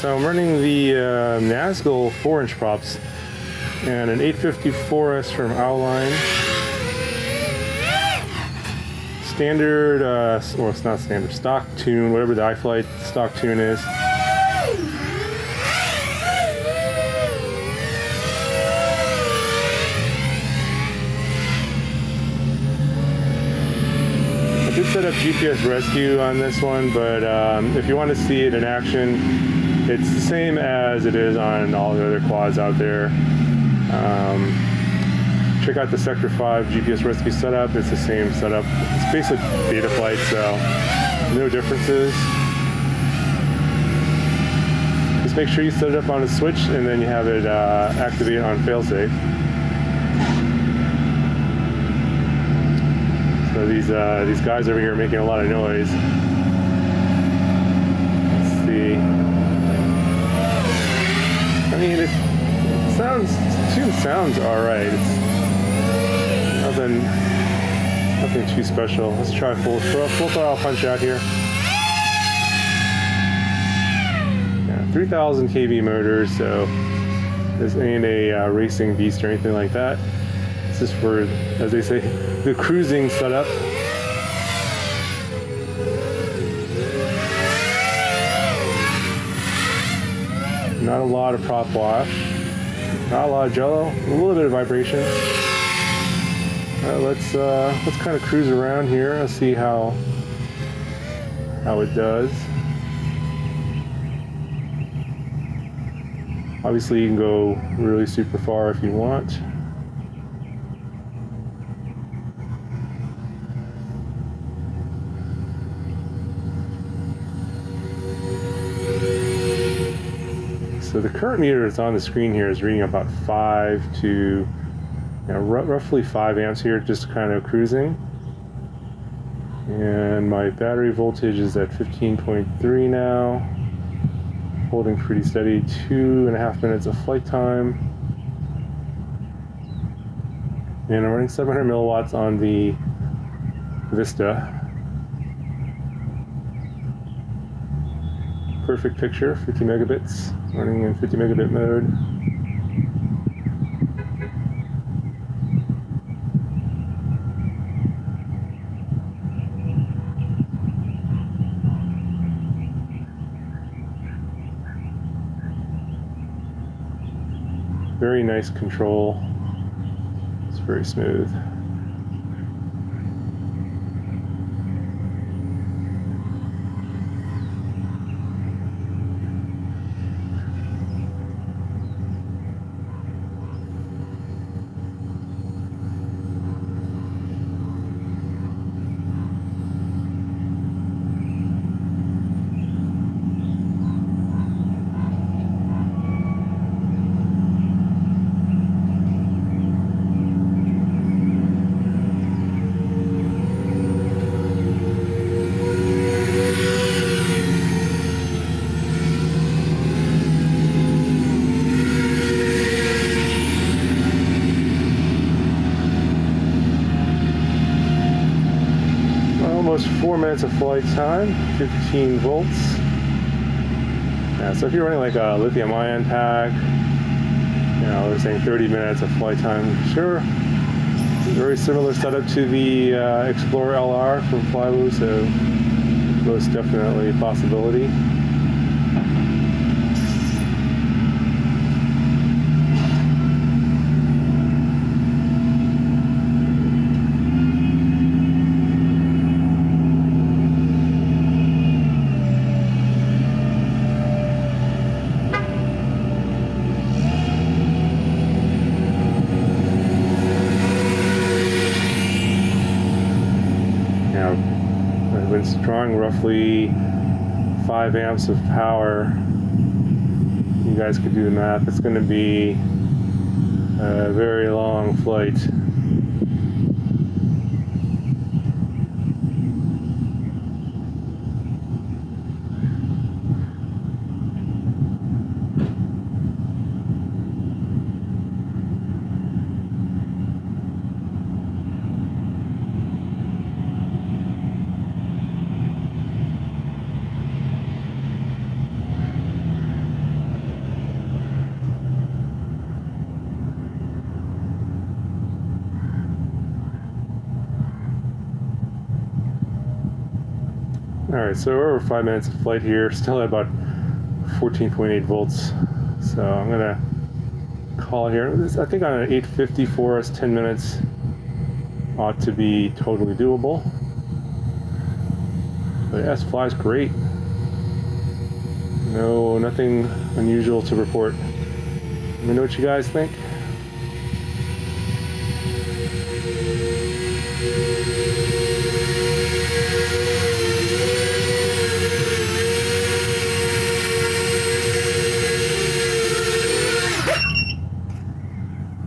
So I'm running the Nazgul 4-inch props and an 854S from Owline. Standard, well, it's not standard, stock tune, whatever the iFlight stock tune is. I did set up GPS rescue on this one, but if you want to see it in action, it's the same as it is on all the other quads out there. Check out the Sector 5 GPS rescue setup. It's the same setup. It's basically beta flight, so no differences. Just make sure you set it up on a switch and then you have it activate on failsafe. So these guys over here are making a lot of noise. Let's see. I mean, it tune sounds alright. It's nothing too special. Let's try full throttle punch out here. Yeah, 3000 kV motor, so this ain't a racing beast or anything like that. This is for, as they say, the cruising setup. Not a lot of prop wash, not a lot of jello, a little bit of vibration. Let's kind of cruise around here. Let's see how it does. Obviously, you can go really super far if you want. So the current meter that's on the screen here is reading about 5 to roughly 5 amps here, just kind of cruising. And my battery voltage is at 15.3 now, holding pretty steady. 2.5 minutes of flight time. And I'm running 700 milliwatts on the Vista. Perfect picture, 50 megabits, running in 50 megabit mode. Very nice control. It's very smooth. Almost 4 minutes of flight time, 15 volts. Yeah, so if you're running like a lithium ion pack, they're saying 30 minutes of flight time. Sure, very similar setup to the Explorer LR from Flywoo, so most definitely a possibility. When it's drawing roughly 5 amps of power, you guys could do the math. It's going to be a very long flight. Alright, so we're over 5 minutes of flight here, still at about 14.8 volts. So I'm gonna call it here. I think on an 850 for us, 10 minutes ought to be totally doable. But yes, flies great. No, nothing unusual to report. Let me know what you guys think.